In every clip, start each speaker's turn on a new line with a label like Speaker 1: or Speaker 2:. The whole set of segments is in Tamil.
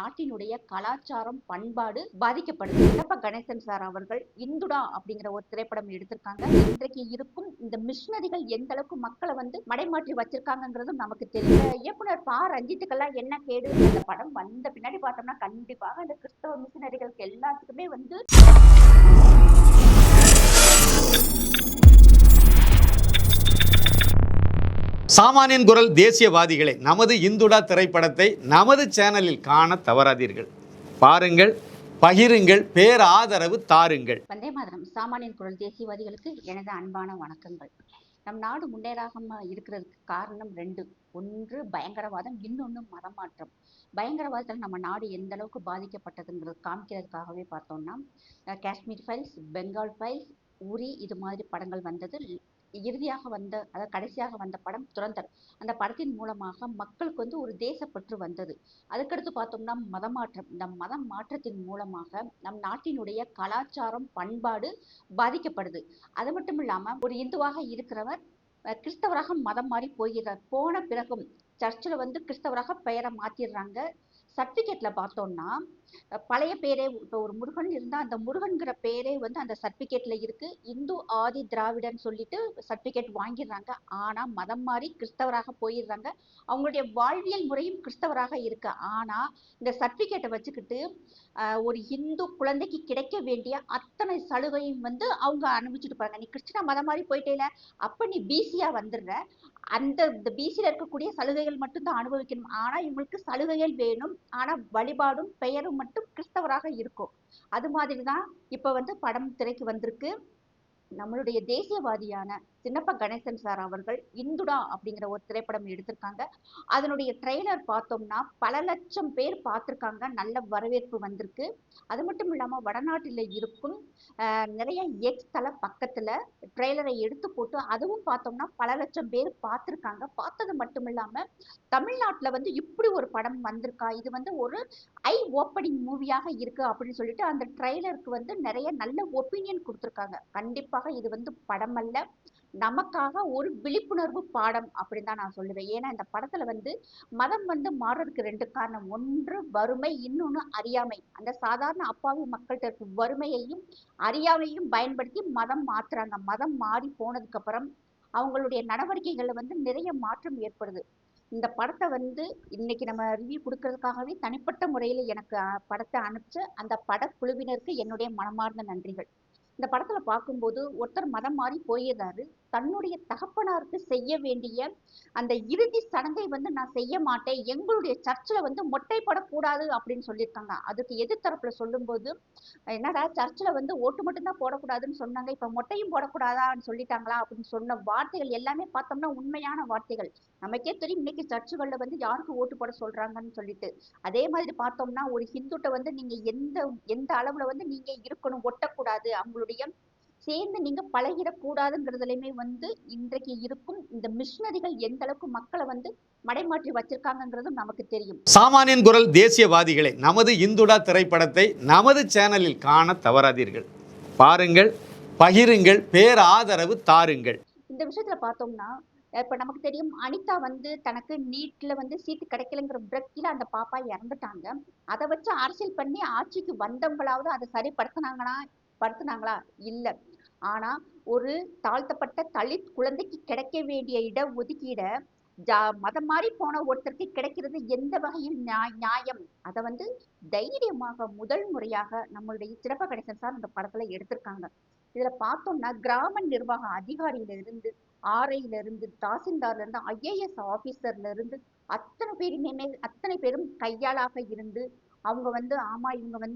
Speaker 1: நாட்டினுடைய கலாச்சாரம் பண்பாடு பாதிக்கப்படுது. சின்னப்ப கணேசன் சார் அவர்கள் இந்துடா அப்படிங்கிற ஒரு திரைப்படம் எடுத்திருக்காங்க. இன்றைக்கு இருக்கும் இந்த மிஷினரிகள் எந்த அளவுக்கு மக்களை மடைமாற்றி வச்சிருக்காங்கிறதும் நமக்கு தெரியும். இயக்குனர் பா ரஞ்சித்துக்கெல்லாம் என்ன கேடு? அந்த படம் வந்த பின்னாடி பார்த்தோம்னா கண்டிப்பாக இந்த கிறிஸ்தவ மிஷினரிகளுக்கு எல்லாத்துக்குமே
Speaker 2: சாமானியன் குரல் தேசியவாதிகளே, நமது இந்துடா திரைப்படத்தை நமது சேனலில் காண தவறாதீர்கள். பாருங்கள், பகிருங்கள், பேராதரவு தாருங்கள்.
Speaker 1: வந்தே மாதரம். சாமானியன் குரல் தேசியவாதிகளுக்கு எனது அன்பான வணக்கங்கள். நம் நாடு முன்னேறாம இருக்கிறதுக்கு காரணம் ரெண்டு. ஒன்று பயங்கரவாதம், இன்னொன்று மதமாற்றம். பயங்கரவாதத்தில் நம்ம நாடு எந்த அளவுக்கு பாதிக்கப்பட்டதுங்கிறது காமிக்கிறதுக்காகவே பார்த்தோம்னா காஷ்மீர் ஃபைல்ஸ், பெங்கால் ஃபைல்ஸ், உரி இது மாதிரி படங்கள் வந்தது. இறுதியாக வந்த அதாவது கடைசியாக வந்த படம் துரந்தர். அந்த படத்தின் மூலமாக மக்களுக்கு ஒரு தேசப்பற்று வந்தது. அதுக்கடுத்து பார்த்தோம்னா மதமாற்றம். இந்த மதம் மாற்றத்தின் மூலமாக நம் நாட்டினுடைய கலாச்சாரம் பண்பாடு பாதிக்கப்படுது. அது மட்டும் இல்லாம ஒரு இந்துவாக இருக்கிறவர் கிறிஸ்தவராக மதம் மாறி போகிறார். போன பிறகும் சர்ச்சில் கிறிஸ்தவராக பெயரை மாத்திடுறாங்க. சர்டிபிகேட்ல பார்த்தோம்னா பழைய பேரே, இப்போ ஒரு முருகன் இருந்தா அந்த முருகன்கிற பேரே அந்த சர்டிபிகேட்ல இருக்கு. இந்து ஆதி திராவிடன் சொல்லிட்டு சர்டிபிகேட் வாங்கிடுறாங்க. ஆனா மதம் மாறி கிறிஸ்தவராக போயிடுறாங்க. அவங்களுடைய வாழ்வியல் முறையும் கிறிஸ்தவராக இருக்கு. ஆனா இந்த சர்டிபிகேட்டை வச்சுக்கிட்டு ஒரு இந்து குழந்தைக்கு கிடைக்க வேண்டிய அத்தனை சலுகையும் அவங்க அனுபவிச்சுட்டு பாருங்க. நீ கிறிஸ்டினா மதம் மாறி போயிட்டேல, அப்ப நீ பிசியா வந்துடுற. இந்த பிசியில இருக்கக்கூடிய சலுகைகள் மட்டும்தான் அனுபவிக்கணும். ஆனா இவங்களுக்கு சலுகைகள் வேணும். ஆனா வழிபாடும் பெயரும் மட்டும் கிறிஸ்தவராக இருக்கும். அது மாதிரிதான் இப்ப படம் திரைக்கு வந்திருக்கு. நம்மளுடைய தேசியவாதியான சின்னப்ப கணேசன் சார் அவர்கள் இந்துடா அப்படிங்கிற ஒரு திரைப்படம் எடுத்திருக்காங்க. அதனுடைய ட்ரெய்லர் பார்த்தோம்னா பல லட்சம் பேர் பார்த்திருக்காங்க. நல்ல வரவேற்பு வந்திருக்கு. அது மட்டும் இல்லாம வடநாட்டில் இருக்கும் நிறைய எக்ஸ் தள பக்கத்துல ட்ரெய்லரை எடுத்து போட்டு அதுவும் பார்த்தோம்னா பல லட்சம் பேர் பார்த்திருக்காங்க. பார்த்தது மட்டும் இல்லாம தமிழ்நாட்டுல இப்படி ஒரு படம் வந்திருக்கா, இது ஒரு ஐ ஓப்பனிங் மூவியாக இருக்கு அப்படின்னு சொல்லிட்டு அந்த ட்ரெய்லருக்கு நிறைய நல்ல ஒப்பீனியன் கொடுத்திருக்காங்க. கண்டிப்பாக இது படம் அல்ல, நமக்காக ஒரு விழிப்புணர்வு பாடம் அப்படின்னு தான் நான் சொல்லுவேன். ஏன்னா இந்த படத்துல மதம் மாறுறதுக்கு ரெண்டு காரணம். ஒன்று வறுமை, இன்னொன்னு அறியாமை. அந்த சாதாரண அப்பாவி மக்கள்கிட்ட இருக்க வறுமையையும் அறியாமையும் பயன்படுத்தி மதம் மாத்துறாங்க. மதம் மாறி போனதுக்கு அப்புறம் அவங்களுடைய நடவடிக்கைகள்ல நிறைய மாற்றம் ஏற்படுது. இந்த படத்தை இன்னைக்கு நம்ம ரிவ்யூ கொடுக்கறதுக்காகவே தனிப்பட்ட முறையில எனக்கு படத்தை அனுப்பிச்ச அந்த படக்குழுவினருக்கு என்னுடைய மனமார்ந்த நன்றிகள். இந்த படத்துல பார்க்கும்போது ஒருத்தர் மதம் மாறி போயிடுறாரு. தன்னுடைய தகப்பனாருக்கு செய்ய வேண்டிய அந்த இறுதி சடங்கை நான் செய்ய மாட்டேன், எங்களுடைய சர்ச்சில் மொட்டைப்படக்கூடாது அப்படின்னு சொல்லியிருக்காங்க. அதுக்கு எதிர்த்தரப்புல சொல்லும்போது, என்னடா சர்ச்சில் ஓட்டு மட்டும்தான் போடக்கூடாதுன்னு சொன்னாங்க, இப்ப மொட்டையும் போடக்கூடாதான்னு சொல்லிட்டாங்களா அப்படின்னு சொன்ன வார்த்தைகள் எல்லாமே பார்த்தோம்னா உண்மையான வார்த்தைகள். நமக்கே தெரியும் இன்னைக்கு சர்ச்சுகள்ல யாருக்கு ஓட்டு போட சொல்றாங்கன்னு சொல்லிட்டு. அதே மாதிரி பார்த்தோம்னா ஒரு ஹிந்துட்ட நீங்க எந்த எந்த அளவுல நீங்க இருக்கணும், ஒட்டக்கூடாது, அவங்களுடைய சேர்ந்து நீங்க பழகிடக்கூடாதுங்கிறதுலையுமே இன்றைக்கு இருக்கும் இந்த மிஷினரிகள் எந்த அளவுக்கு மக்களை மடைமாற்றி வச்சிருக்காங்கிறதும் நமக்கு தெரியும்.
Speaker 2: சாமானியன் குரல் தேசியவாதிகளே, நமது இந்துடா திரைப்படத்தை நமது சேனலில் காண தவறாதீர்கள். பாருங்கள், பகிருங்கள், பேராதரவு தாருங்கள்.
Speaker 1: இந்த விஷயத்துல பார்த்தோம்னா இப்ப நமக்கு தெரியும் அனிதா தனக்கு நீட்ல சீட்டு கிடைக்கலங்கிற பிரக்கில அந்த பாப்பா இறந்துட்டாங்க. அதை வச்சு அரசியல் பண்ணி ஆட்சிக்கு வந்தவங்களாவது அதை படுத்துனாங்களா? இல்ல. ஆனா ஒரு தாழ்த்தப்பட்ட தலித் குழந்தைக்கு கிடைக்க வேண்டிய இட ஒதுக்கீட மதம் மாறி போன ஒருத்தருக்கு கிடைக்கிறது எந்த வகையில் நியாயம்? அதை தைரியமாக முதல் முறையாக நம்மளுடைய சிறப்பு கணேசன் சார் இந்த படத்துல எடுத்திருக்காங்க. இதுல பார்த்தோம்னா கிராம நிர்வாக அதிகாரியில இருந்து, ஆர்ஐல இருந்து, தாசில்தார்ல இருந்து, ஐஏஎஸ் ஆபீசர்ல இருந்து அத்தனை பேரும் கையாளாக இருந்து அவங்க ஆமா இவங்க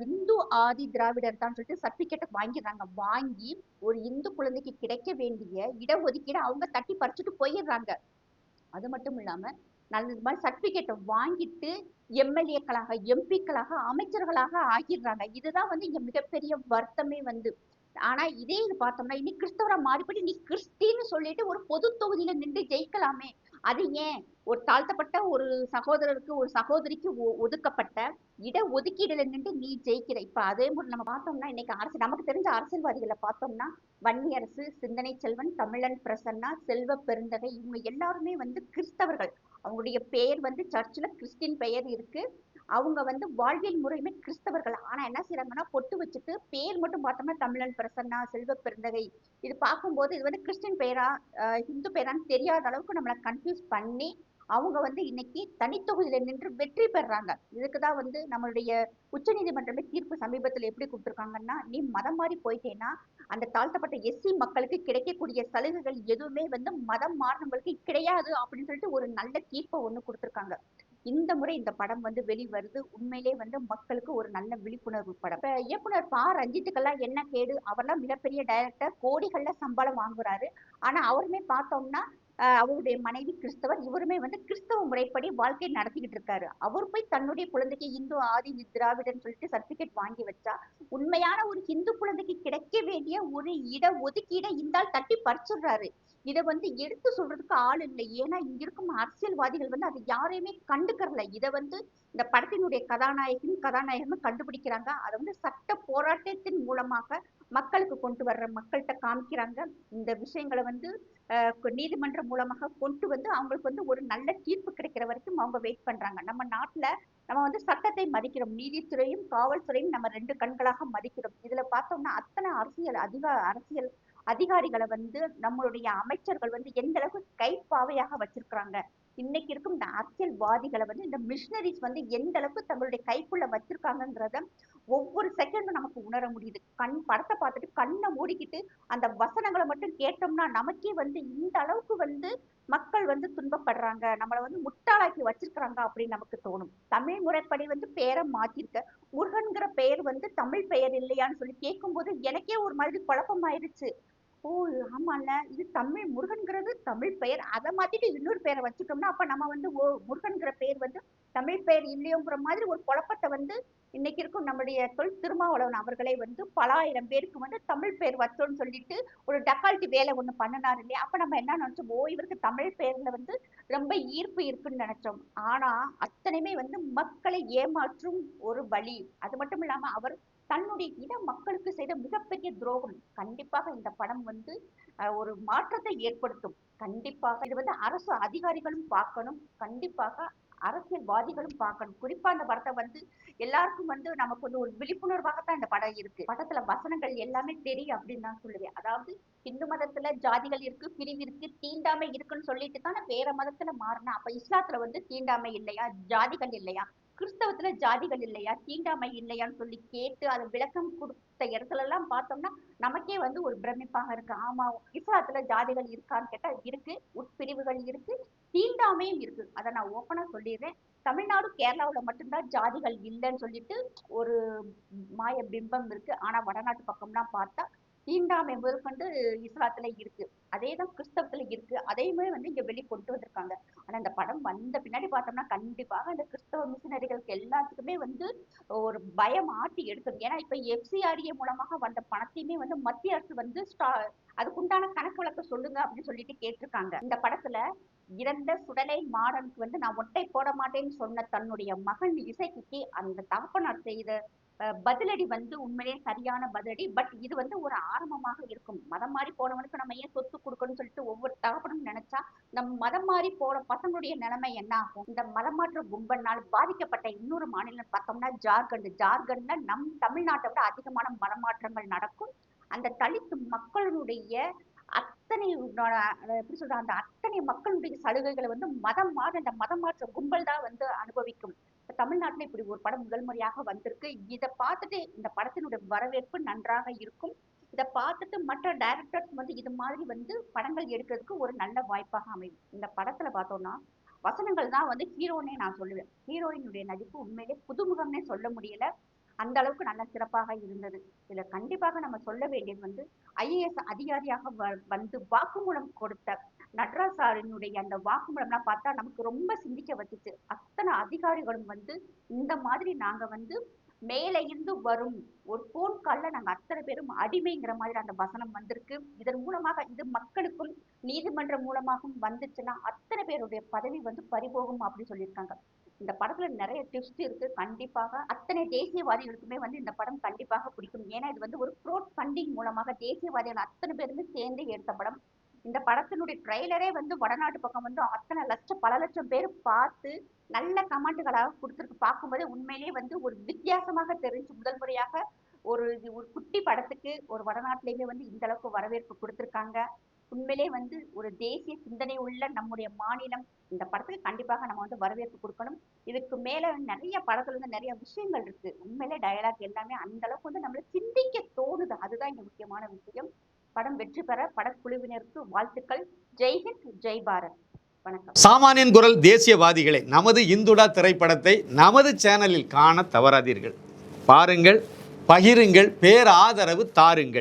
Speaker 1: இந்து ஆதி திராவிடர் தான் சொல்லிட்டு சர்டிபிகேட்டை வாங்கிடுறாங்க. வாங்கி ஒரு இந்து குழந்தைக்கு கிடைக்க வேண்டிய இடஒதுக்கீடு அவங்க தட்டி பறிச்சுட்டு போயிடுறாங்க. அது மட்டும் இல்லாம நல்ல சர்டிபிகேட்டை வாங்கிட்டு எம்எல்ஏக்களாக, எம்பிக்களாக, அமைச்சர்களாக ஆகிடுறாங்க. இதுதான் இங்க மிகப்பெரிய வருத்தமே ஆனா இதே இது பார்த்தோம்னா இனி கிறிஸ்தவரா மாறிப்படி நீ கிறிஸ்டின்னு சொல்லிட்டு ஒரு பொது தொகுதியில நின்று ஜெயிக்கலாமே அது ஏன் ஒரு தாழ்த்தப்பட்ட ஒரு சகோதரருக்கு ஒரு சகோதரிக்கு ஒதுக்கப்பட்ட இட ஒதுக்கீடுல நின்று நீ ஜெயிக்கிற. இப்ப அதே மாதிரி நம்ம பார்த்தோம்னா இன்னைக்கு அரசு நமக்கு தெரிஞ்ச அரசியல்வாதிகளை பார்த்தோம்னா வன்னியரசு, சிந்தனை செல்வன், தமிழன் பிரசன்னா, செல்வ பெருந்தகை, இவங்க எல்லாருமே வந்து கிறிஸ்தவர்கள். அவங்களுடைய பெயர் வந்து சர்ச்சில் கிறிஸ்டின் பெயர் இருக்கு. அவங்க வந்து வாழ்வியல் முறையுமே கிறிஸ்தவர்கள். ஆனா என்ன செய்யறாங்கன்னா பொட்டு வச்சுட்டு பேர் மட்டும் பார்த்தோம்னா தமிழன் பிரசன்னா, செல்வ பெருந்தகை. இது பார்க்கும்போது இது வந்து கிறிஸ்டின் பெயரா ஹிந்து பெயரான்னு தெரியாத அளவுக்கு நம்மளை கன்ஃபியூஸ் பண்ணி அவங்க வந்து இன்னைக்கு தனித்தொகுதியில நின்று வெற்றி பெறாங்க. இதுக்குதான் வந்து நம்மளுடைய உச்சநீதிமன்றமே தீர்ப்பு சமீபத்தில் எப்படி கொடுத்திருக்காங்கன்னா, நீ மதம் மாறி போயிட்டேன்னா அந்த தாழ்த்தப்பட்ட எஸ்சி மக்களுக்கு கிடைக்கக்கூடிய சலுகைகள் எதுவுமே வந்து மதம் மாறினவங்களுக்கு கிடையாது அப்படின்னு சொல்லிட்டு ஒரு நல்ல தீர்ப்பை ஒண்ணு கொடுத்திருக்காங்க. இந்த முறை இந்த படம் வந்து வெளிவருது. உண்மையிலே வந்து மக்களுக்கு ஒரு நல்ல விழிப்புணர்வு படம். இப்ப இயக்குனர் ப ரஞ்சித்துக்கெல்லாம் என்ன கேடு, அவர்லாம் மிகப்பெரிய டைரக்டர், கோடிகள்ல சம்பளம் வாங்குறாரு. ஆனா அவருமே பார்த்தோம்னா அவருடைய மனைவி கிறிஸ்தவர், இவருமே வந்து கிறிஸ்தவ முறைப்படி வாழ்க்கை நடத்திக்கிட்டு இருக்காரு. அவர் போய் தன்னுடைய குழந்தைக்கு இந்து ஆதி திராவிடன் சொல்லிட்டு சர்டிபிகேட் வாங்கி வச்சா உண்மையான ஒரு இந்து குழந்தைக்கு கிடைக்க வேண்டிய ஒரு இட ஒதுக்கீடை இந்த ஆள் தட்டி பறிச்சிடுறாரு. இதை வந்து எடுத்து சொல்றதுக்கு ஆள் இல்லை. ஏன்னா இங்க இருக்கும் அரசியல்வாதிகள் வந்து அதை யாரையுமே கண்டுக்கறல. இதை வந்து இந்த படத்தினுடைய கதாநாயகனும் கண்டுபிடிக்கிறாங்க. அதை வந்து சட்ட போராட்டத்தின் மூலமாக மக்களுக்கு கொண்டு வர்ற மக்கள்கிட்ட காமிக்கிறாங்க. இந்த விஷயங்களை வந்து நீதிமன்றம் மூலமாக கொண்டு வந்து அவங்களுக்கு வந்து ஒரு நல்ல தீர்ப்பு கிடைக்கிற வரைக்கும் அவங்க வெயிட் பண்றாங்க. நம்ம நாட்டுல நம்ம வந்து சட்டத்தை மதிக்கிறோம். நீதித்துறையும் காவல்துறையும் நம்ம ரெண்டு கண்களாக மதிக்கிறோம். இதுல பார்த்தோம்னா அத்தனை அரசியல் அதிகாரிகளை வந்து நம்மளுடைய அமைச்சர்கள் வந்து எந்த அளவுக்கு கைப்பாவையாக வச்சிருக்கிறாங்க. இன்னைக்கு இருக்கும் இந்த அரசியல்வாதிகளை வந்து இந்த மிஷினரிஸ் வந்து எந்த அளவுக்கு தங்களுடைய கைக்குள்ள வச்சிருக்காங்கன்றத ஒவ்வொரு செகண்டும் நமக்கு உணர முடியுது. படத்தை பார்த்துட்டு கண்ணை மூடிக்கிட்டு அந்த வசனங்களை மட்டும் கேட்டோம்னா நமக்கே வந்து இந்த அளவுக்கு வந்து மக்கள் வந்து துன்பப்படுறாங்க, நம்மளை வந்து முட்டாளாக்கி வச்சிருக்கிறாங்க அப்படின்னு நமக்கு தோணும். தமிழ் முறைப்படி வந்து பெயரை மாத்திருக்க, முருகன்கிற பெயர் வந்து தமிழ் பெயர் இல்லையான்னு சொல்லி கேட்கும்போது எனக்கே ஒரு மாதிரி குழப்பம் ஆயிடுச்சு. ஓ ஆமால, இது தமிழ் முருகன்கிறது தமிழ் பெயர், அதை மாத்திட்டு இன்னொரு பெயரை வச்சுட்டோம்னா அப்ப நம்ம வந்து ஓ முருகன்கிற பெயர் வந்து தமிழ் பெயர் இல்லையோங்கிற மாதிரி ஒரு குழப்பத்தை வந்து இன்னைக்கு இருக்கும் நம்முடைய தொல் திருமாவளவன் அவர்களே வந்து பல ஆயிரம் பேருக்கு வந்து தமிழ் பெயர் வச்சோன்னு சொல்லிட்டு ஒரு டக்கால்ட்டி வேலை ஒண்ணு பண்ணினாரு இல்லையா. அப்ப நம்ம என்ன நினைச்சோம், ஓ இவருக்கு தமிழ் பெயர்ல வந்து ரொம்ப ஈர்ப்பு இருக்குன்னு நினைச்சோம். ஆனா அத்தனையுமே வந்து மக்களை ஏமாற்றும் ஒரு வழி. அது மட்டும் இல்லாம அவர் தன்னுடைய இன மக்களுக்கு செய்த மிகப்பெரிய துரோகம். கண்டிப்பாக இந்த படம் வந்து ஒரு மாற்றத்தை ஏற்படுத்தும். கண்டிப்பாக இது வந்து அரசு அதிகாரிகளும் பார்க்கணும், கண்டிப்பாக அரசியல்வாதிகளும் பார்க்கணும். குறிப்பா அந்த படத்தை வந்து எல்லாருக்கும் வந்து நமக்கு வந்து ஒரு விழிப்புணர்வாகத்தான் இந்த படம் இருக்கு. படத்துல வசனங்கள் எல்லாமே தெரியும் அப்படின்னு தான் சொல்லுவேன். அதாவது இந்து மதத்துல ஜாதிகள் இருக்கு, பிரிவு இருக்கு, தீண்டாமை இருக்குன்னு சொல்லிட்டு தான் வேற மதத்துல மாறினா. அப்ப இஸ்லாத்துல வந்து தீண்டாமை இல்லையா, ஜாதிகள் இல்லையா, கிறிஸ்தவத்துல ஜாதிகள் இல்லையா, தீண்டாமை இல்லையான்னு சொல்லி கேட்டு அதை விளக்கம் கொடுத்த இடத்துல எல்லாம் பார்த்தோம்னா நமக்கே வந்து ஒரு பிரமிப்பாக இருக்கு. ஆமா, இஸ்லாத்துல ஜாதிகள் இருக்கான்னு கேட்டா இருக்கு, உட்பிரிவுகள் இருக்கு, தீண்டாமையும் இருக்கு. அதை நான் ஓப்பனா சொல்லிடுறேன். தமிழ்நாடு கேரளாவுல மட்டும்தான் ஜாதிகள் இல்லைன்னு சொல்லிட்டு ஒரு மாய பிம்பம் இருக்கு. ஆனா வடநாட்டு பக்கம்லாம் பார்த்தா தீண்டாமை முதற்கொண்டு இஸ்லாத்துல இருக்கு, அதேதான் கிறிஸ்தவத்துல இருக்கு. அதையுமே வந்து இங்க வெளிக்கொண்டு வந்திருக்காங்க. ஆனா இந்த படம் வந்த பின்னாடி பார்த்தோம்னா கண்டிப்பாக இந்த கிறிஸ்தவ மிஷினரிகளுக்கு எல்லாத்துக்குமே வந்து ஒரு பயம் ஆட்டி எடுக்கணும். ஏன்னா இப்ப எஃப்சிஆர்ஏ மூலமாக வந்த பணத்தையுமே வந்து மத்திய அரசு வந்து அதுக்குண்டான கணக்கு வழக்க சொல்லுங்க அப்படின்னு சொல்லிட்டு கேட்டிருக்காங்க. இந்த படத்துல இறந்த சுடலை மாறனுக்கு வந்து நான் ஒட்டை போட மாட்டேன்னு சொன்ன தன்னுடைய மகன் இசைக்கு அந்த தகப்பனார் செய்த பதிலடி வந்து உண்மையிலே சரியான பதிலடி. பட் இது வந்து ஒரு ஆரம்பமாக இருக்கும். மதம் மாறி போனவனுக்கு நம்ம ஏன் சொத்து கொடுக்கணும்னு சொல்லிட்டு ஒவ்வொரு தகப்பனும் நினைச்சா நம் மதம் மாறி போன பசங்களுடைய நிலைமை என்ன ஆகும்? இந்த மதமாற்ற கும்பல்னால் பாதிக்கப்பட்ட இன்னொரு மாநிலம் பார்த்தோம்னா ஜார்க்கண்ட்ல நம் தமிழ்நாட்டை விட அதிகமான மதமாற்றங்கள் நடக்கும். அந்த தலித்து மக்களுடைய அத்தனை எப்படி சொல்ற அந்த அத்தனை மக்களுடைய சலுகைகளை வந்து மதம் மாற அந்த மதம் மாற்ற கும்பல் தான் வந்து அனுபவிக்கும். தமிழ்நாட்டுல இப்படி ஒரு படம் முதல் முறையாக வந்திருக்கு. இதை பார்த்துட்டு இந்த படத்தினுடைய வரவேற்பு நன்றாக இருக்கும். இதை பார்த்துட்டு மற்ற டைரக்டர்ஸ் வந்து இது மாதிரி வந்து படங்கள் எடுக்கிறதுக்கு ஒரு நல்ல வாய்ப்பாக அமையும். இந்த படத்துல பார்த்தோம்னா வசனங்கள் தான் வந்து ஹீரோனே நான் சொல்லுவேன். ஹீரோயினுடைய நடிப்பு உண்மையிலே புதுமுகம்னே சொல்ல முடியல, அந்த அளவுக்கு நல்ல சிறப்பாக இருந்தது. இதுல கண்டிப்பாக நம்ம சொல்ல வேண்டியது வந்து ஐஏஎஸ் அதிகாரியாக வந்து வாக்குமூலம் கொடுத்த நடராஜ் சாரினுடைய அந்த வாக்குமூலம்லாம் பார்த்தா நமக்கு ரொம்ப சிந்திக்க வச்சுச்சு. அத்தனை அதிகாரிகளும் வந்து இந்த மாதிரி நாங்க வந்து மேல இருந்து வரும் ஒரு போன் கால்ல நாங்க அத்தனை பேரும் அடிமைங்கிற மாதிரி அந்த வசனம் வந்திருக்கு. இதன் மூலமாக இது மக்களுக்கும் நீதிமன்றம் மூலமாகவும் வந்துச்சுன்னா அத்தனை பேருடைய பதவி வந்து பறிபோகும் அப்படின்னு சொல்லியிருக்காங்க. இந்த படத்துல நிறைய ட்விஸ்ட் இருக்கு. கண்டிப்பாக அத்தனை தேசியவாதிகளுக்குமே வந்து இந்த படம் கண்டிப்பாக பிடிக்கும். ஏன்னா இது வந்து ஒரு க்ரௌட் ஃபண்டிங் மூலமாக தேசியவாதிகள் அத்தனை பேருமே சேர்ந்து எடுத்த படம். இந்த படத்தினுடைய ட்ரெய்லரே வந்து வடநாட்டு பக்கம் வந்து அத்தனை லட்சம் பல லட்சம் பேர் பார்த்து நல்ல கமெண்ட்களாக கொடுத்துருக்கு. பார்க்கும்போதே உண்மையிலேயே வந்து ஒரு வித்தியாசமாக தெரிஞ்சு முதல் முறையாக ஒரு குட்டி படத்துக்கு ஒரு வடநாட்டிலேயுமே வந்து இந்த அளவுக்கு வரவேற்பு கொடுத்துருக்காங்க. உண்மையிலே வந்து ஒரு தேசிய சிந்தனை உள்ள நம்முடைய மாநிலம் இந்த படத்துக்கு கண்டிப்பாக நம்ம வந்து வரவேற்பு கொடுக்கணும். இதுக்கு மேல நிறைய படத்துல வந்து நிறைய விஷயங்கள் இருக்கு. உண்மையிலே டயலாக் எல்லாமே அந்த அளவுக்கு வந்து நம்மள சிந்திக்க தோணுது. அதுதான் இங்க முக்கியமான விஷயம். படம் வெற்றி பெற படக்குழுவினருக்கு வாழ்த்துக்கள். ஜெய்ஹிந்த், ஜெய் பாரத். வணக்கம்.
Speaker 2: சாமானியன் குரல் தேசியவாதிகளை நமது இந்துடா திரைப்படத்தை நமது சேனலில் காண தவறாதீர்கள். பாருங்கள், பகிருங்கள், பேராதரவு தாருங்கள்.